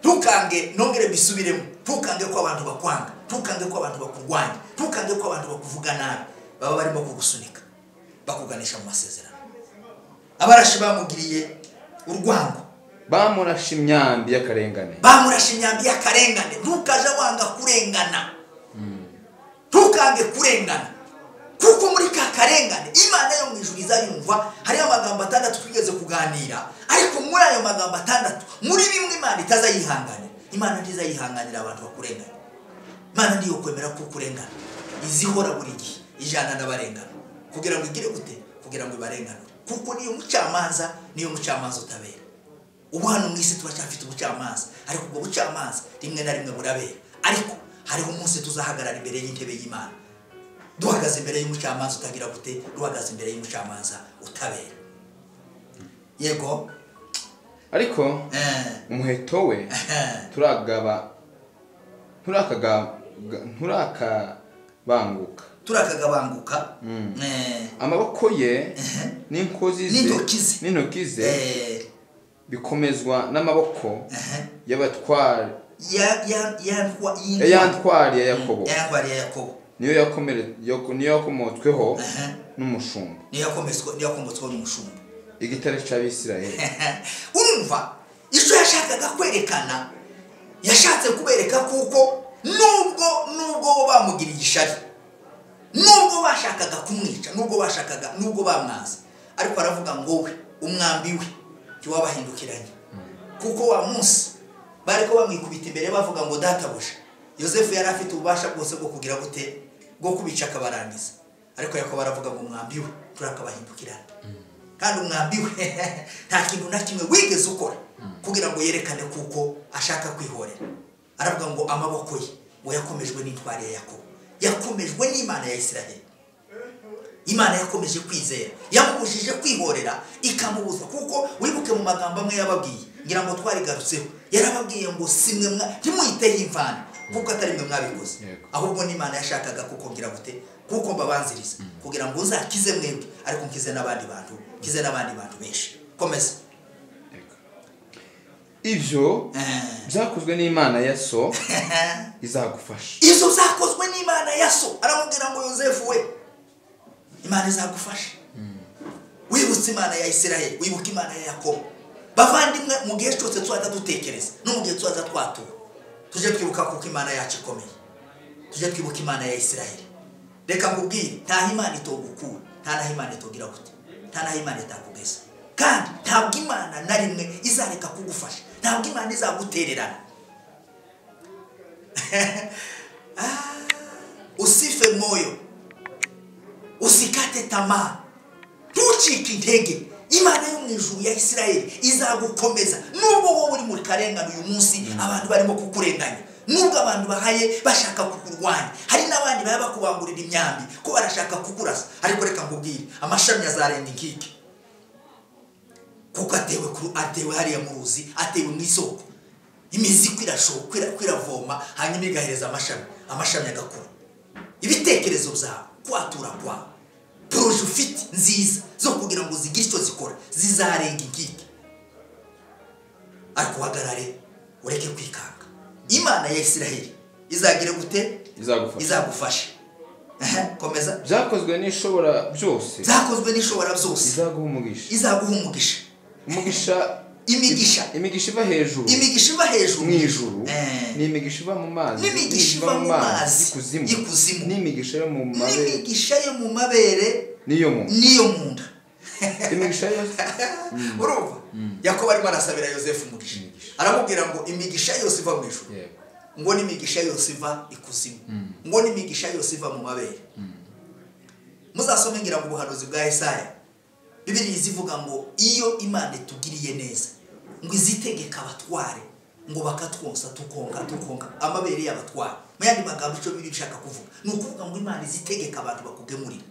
S1: Ntukange nongere bisubiremo, ntukange ko abantu bakwanga, ntukange ko abantu bakurwanya, ntukange ko abantu bakuvuga nabi, baba barimo kugusunika bakuganisha mu masezerano. Abarashi bamugiriye urwango,
S2: bamurashe imyambi y'akarengane.
S1: Ntukaje wanga kurengana, ntukange kurengana, kuko muri ka karengane Imana yo mu ijuru izayumva. Hari amagambo 6 twigeze kuganira, ariko muri ayo magambo 6 muri bimwe Imana itazayihanganira. Imana ntizayihanganira abantu bakurengana. Imana ndiyo kwemera ko kurengana, izihora buri gihe ijana n'abarengana, kugira ngo igire gute, kugira ngo ibarengane, kuko niyo mucamanza utabera. Ubu hano mu isi turacyafite ubucamanza, ariko ubwo bucamanza rimwe na rimwe burabera. Ariko hariho umunsi tuzahagarara imbere y'intebe y'Imana, duhagaze imbere y'umucamanza utagira gute, duhagaze imbere y'umucamanza utabera. Yego.
S2: Ariko umuheto we
S1: turakagabanguka.
S2: Amaboko ye n'intoki ze bikomezwa n'amaboko y'abatwari yantwari ya Yakobo. Niyo yakomotsweho n'umushumba. Igitare cy'Abisirayeli.
S1: Urumva icyo yashakaga kwerekana, yashatse kubereka kuko nubwo bamugiriye ishari, nubwo bashakaga kumwica, nubwo bamwaza, ariko aravuga ngo we umwambi we wabahindukiranye. Kuko wa munsi bariko bamwikubita imbere bavuga ngo databusha. Yosefu yari afite ububasha bwose bwo kugira gute, bwo kubica akabarangiza, ariko Yakobo aravuga ngo umwambi we turakabahindukirana. Kandi umwambi we nta kintu na kimwe wigeze ukora kugira ngo yerekane kuko ashaka kwihorera. Aravuga ngo amaboko ye ngo yakomejwe n'intwari ya Yakobo, yakomejwe n'Imana ya Isiraheli. Imana yakomeje kwizera, yamubujije kwihorera, ikamubuza. Kuko wibuke mu magambo amwe yababwiye, ngira ngo twarigarutseho, yarababwiye ngo simwe ntimuyiteho imvana, kuko atari mwe mwabikoze, ahubwo n'Imana yashakaga kuko ngira gute, kuko mbabanziriza kugira ngo uzakize mwebwe, ariko nkize n'abandi bantu benshi. Komeza.
S2: Ivyo byakozwe n'Imana ya so izagufasha.
S1: Izo zakozwe n'Imana ya so. Aramubwira ngo Yosefu we, Imana izagufasha. Wibutse Imana ya Isiraheli, wibuke Imana ya Yakobo. Bavandimwe, mu gihe cyose twaza dutekereza, no mu gihe twaza twatura, tuje twibuka kuko Imana yacu ikomeye, tuje twibuka Imana ya Isiraheli. Reka nkubwire, nta Imana itogukura, nta na Imana itogira gute, nta na Imana itakugeza. Kandi ntabwo Imana na rimwe izareka kugufasha, ntabwo Imana izagutererana. Usife moyo, usikate tamaa, ntucike intege. Imana yo mu ijuru ya Isirayeli izagukomeza nubwo wowe uri muri karengane uyu munsi abantu barimo kukurenganya, nubwo abantu bahaye bashaka kukurwanya, hari n'abandi baba bakubangurira imyambi ko barashaka kukurasa, ariko reka nkubwire amashami azarenga inkike kuko atewe hariya mu ruzi, atewe mu isoko, imizi kwiravoma hanyuma igahereza amashami agakura. Ibitekerezo byawe kwatura kwawe poroje ufite nziza zo kugira ngo zigire icyo zikora zizarenga inkike, ariko uhagarare ureke kwikanga. Imana ya Isirayeli izagire gute? Izagufasha. Komeza.
S2: Byakozwe n'ishobora byose,
S1: izaguha umugisha. Imigisha iva hejuru mu ijuru,
S2: n'imigisha iva mu mazi,
S1: ikuzimu,
S2: n'imigisha yo mu
S1: mabere n'iyo mu nda.
S2: Imigisha yose
S1: urumva Yakobo arimo arasabira Yosefu umugisha, aramubwira ngo imigisha yose iva mu ijuru, ngo n'imigisha yose iva ikuzimu, ngo n'imigisha yose iva mu mabere. Muzasome ngira mu buhanuzi bwa Yesaya, Bibiliya izivuga ngo iyo Imana itugiriye neza ngo izitegeka abatware ngo bakatwonsa tukonka amabere y'abatware. Mu yandi magambo icyo biri bishaka kuvuga ni ukuvuga ngo Imana izitegeka abantu bakugemurira,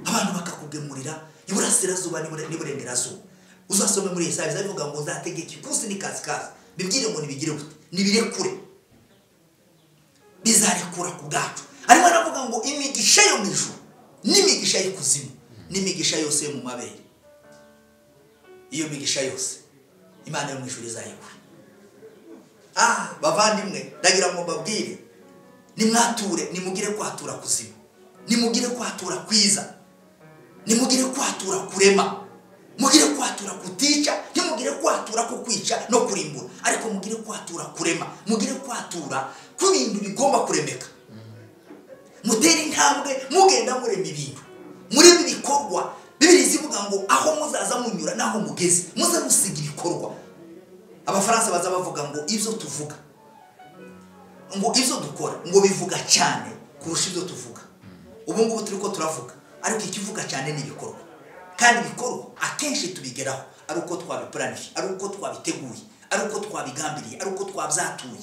S1: abantu bakakugemurira iburasirazuba n'iburengerazuba. Uzasome muri Yesaya bivuga ngo nzategeka ikusi n'ikasikazi, bibwire ngo nibigire gute? Nibirekure, bizarekura ku bwacu. Arimo aravuga ngo imigisha yo mu ijuru n'imigisha y'ikuzimu n'imigisha yose yo mu mabere. Iyo migisha yose Imana yo mu ijuru izayiguha. Bavandimwe, ndagira ngo mbabwire, nimwature, nimugire kwatura kuzimu, nimugire kwatura kwiza, nimugire kwatura kurema, mugire kwatura kutica, ntimugire kwatura ko kwica no kurimbura, ariko mugire kwatura kurema, mugire kwatura ku bintu bigomba kuremeka. Mutere intambwe mugenda murema ibintu, murema ibikorwa. Bibiliya izivuga ngo aho muzaza munyura naho mugeze muze musiga ibikorwa. Abafaransa baza bavuga ngo ivyo tuvuga, ngo ivyo dukora ngo bivuga cyane kurusha ivyo tuvuga. Ubu ngubu turiko turavuga, ariko ikivuga cyane ni ibikorwa, kandi ibikorwa akenshi tubigeraho ari uko twabiplanifye, ari uko twabiteguye, ari uko twabigambiriye, ari uko twabyatuye,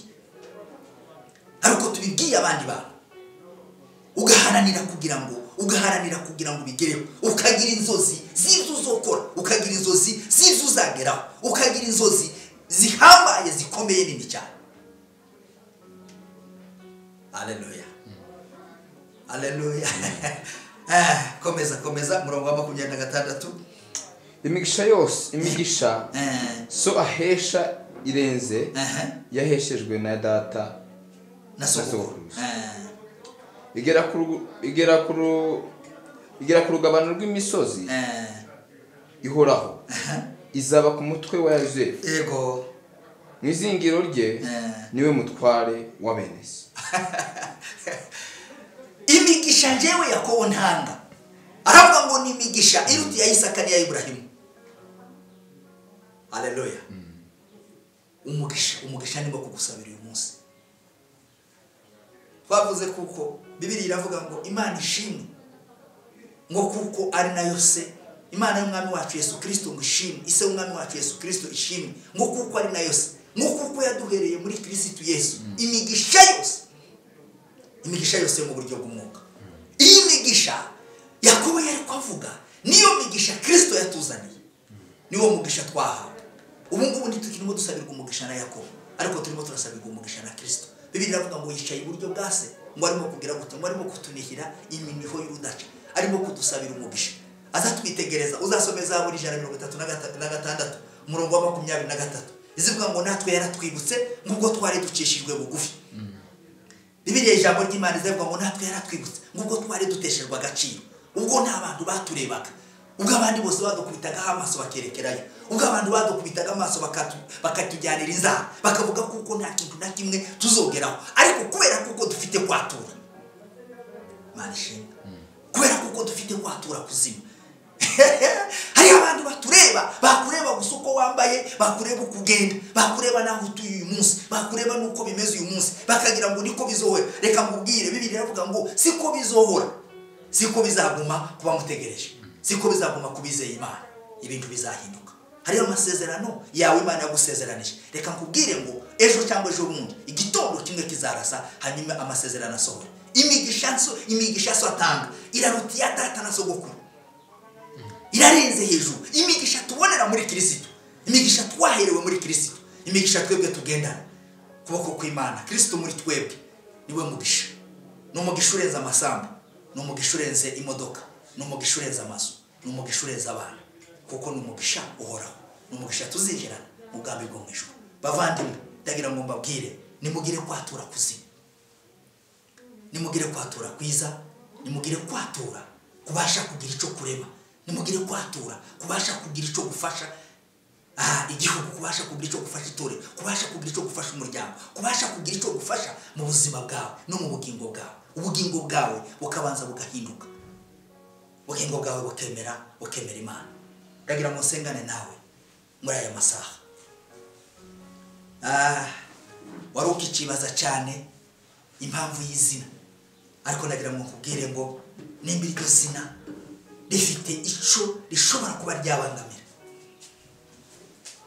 S1: ari uko tubibwiye abandi bantu. Ugaharanira kugira ngo bigereho, ukagira inzozi z'ibyo uzokora, ukagira inzozi z'ibyo uzageraho, ukagira inzozi zihambaye zikomeye nini cyane. Haleluya. Komeza murongo wa 26.
S2: Imigisha so ahesha irenze yaheshejwe na data
S1: na sogokuru.
S2: igera ku rugabano rw'imisozi ihoraho, izaba ku mutwe wa Yosefu.
S1: Yego.
S2: Mu izingiro rye niwe mutware wa bene se.
S1: Imigisha njyewe Yakobo ntanga, aravuga ngo ni imigisha iruti ya Isaka n'iya Ibrahimu. Haleluya. Umugisha nimo kugusabira uyu munsi. Twavuze kuko Bibiliya iravuga ngo Imana ishimwe ngo kuko ari nayo se, Imana y'umwami wacu Yesu Kristo ngo ishimwe, ise y'umwami wacu Yesu Kristo ishimwe ngo kuko ari nayo se, ngo kuko yaduhereye muri Kristo Yesu imigisha yose mu buryo bw'umwuka. Iyi migisha Yakobo yari kwavuga niyo migisha Kristo yatuzaniye, niwo mugisha twahawe. Ubu ngubu ntitukirimo dusabirwa umugisha na Yakobo, ariko turimo turasabirwa umugisha na Kristo. Bibiliya iravuga ngo yicaye iburyo bwa se, ngo arimo kugira gute, ngo arimo kutunihira iminiho y'urudaca, arimo kudusabira umugisha. Azatwitegereza. Uzasome Zaburi 136 umurongo wa 23, izivuga ngo natwe yaratwibutse ngubwo twari ducishijwe bugufi. Bibiliya ijambo ry'Imana izivuga ngo natwe yaratwibutse ngubwo twari duteshejwe agaciro, ubwo nta bantu baturebaga, ubwo abandi bose badukubitaga amaso bakerekerayo, ubwo abantu badukubitaga amaso bakatujyanira inzara, bakavuga kuko nta kintu na kimwe tuzogeraho, ariko kubera kuko dufite kwatura manishimwe, kubera kuko dufite kwatura kuzimu. Hari abantu bakureba gusa uko wambaye, bakureba uko ugenda, bakureba naho utuye uyu munsi, bakureba nuko bimeze uyu munsi, bakagira ngo niko bizohora. Reka ngubwire, Bibiliya iravuga ngo siko bizohora, siko bizaguma kuba mutegereje. siko bizaguma kubizeye Imana ibintu bizahinduka. Hariyo amasezerano yawe Imana yagusezeranije. Reka nkubwire ngo ejo cyangwa ejo bundi igitondo kimwe kizarasa hanyuma amasezerano asohora. Imigisha so atanga iraruti ya data na sogokuru, irarenze hejuru. Imigisha tubonera muri Kristo, imigisha twaherewe muri Kristo, imigisha twebwe tugendana kuboko kw'Imana. Kristo muri twebwe niwe mugisha. N'umugisha urenze amasambu, n'umugisha urenze imodoka, n'umugisha urenze amazu, n'umugisha urenze abana, kuko n'umugisha uhoraho, n'umugisha tuzinjirana mu bwami bwo mu ijuru. Bavandimwe, ndagira ngo mbabwire, nimugire kwatura kuzima, nimugire kwatura kwiza, nimugire kwatura kubasha kugira ico kurema, nimugire kwatura kubasha kugira ico gufasha igihugu, kubasha kugira ico gufasha itore, kubasha kugira ico gufasha umuryango, kubasha kugira ico gufasha mu buzima bwawe no mu bugingo bwawe. Ubugingo bwawe bukabanza bugahinduka, ubugingo bwawe bukemera Imana. Ndagira ngo nsengane nawe muri aya masaha. Wari ukikibaza cyane impamvu y'izina, ariko ndagira ngo nkubwire ngo nimba iryo zina rifite ico rishobora kuba ryabangamira,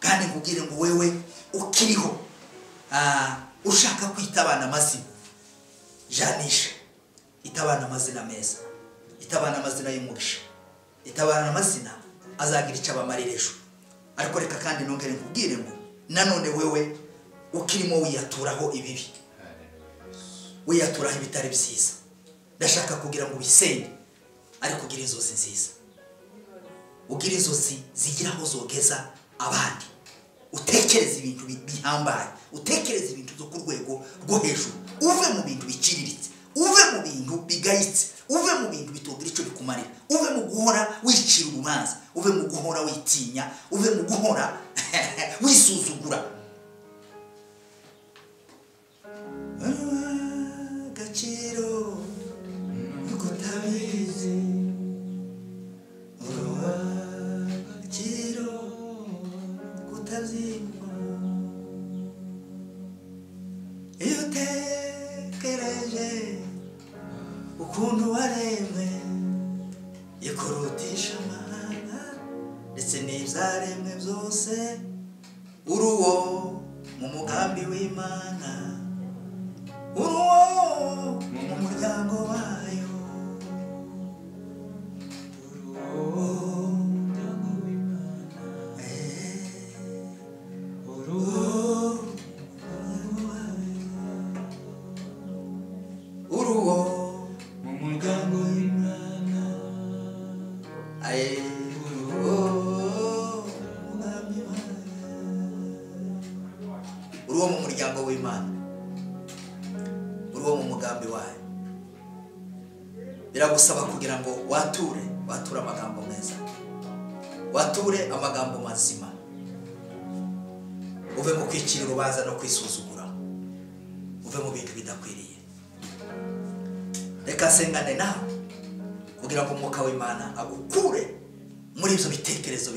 S1: kandi nkubwire ngo wewe ukiriho ushaka kwita abana amazina, janisha itabana amazina meza, itabana amazina y'umugisha, itabana amazina azagira icyo abamarira ejo. Ariko reka kandi nongere nkubwire ngo nanone wewe ukirimo wiyaturaho ibibi, wiyaturaho ibitari byiza, ndashaka kugira ngo bisenye, ariko ugira inzozi nziza, ugira inzozi zigira aho zogeza abandi, utekereza ibintu bihambaye, utekereza ibintu byo ku rwego rwo hejuru, uve mu bintu biciriritse, uve mu bintu bigayitse, uve mu bintu bitogira icyo bikumarira, uve mu guhora wicira urubanza, uve mu guhora witinya, uve mu guhora wisuzugura. Gaciro kutabizi, gaciro kutazimba, iyo utekereje ukuntu waremwe ikurutisha amahanga ndetse n'ibyaremwe byose, uruwo mu mugambi w'Imana, uruwo mu muryango wayo, uruwo mu muryango w'Imana, uruwo uruwo mu muryango w'Imana, uruwo mu muryango w'Imana, uruwo mu mugambi wayo. Biragusaba kugira ngo wature amagambo meza, wature amagambo mazima, uve mu kwicira urubanza no kwisuzugura, uve mu bintu bidakwiriye. Reka sengane nawe kugira ngo umwuka w'Imana agukure muri ibyo bitekerezo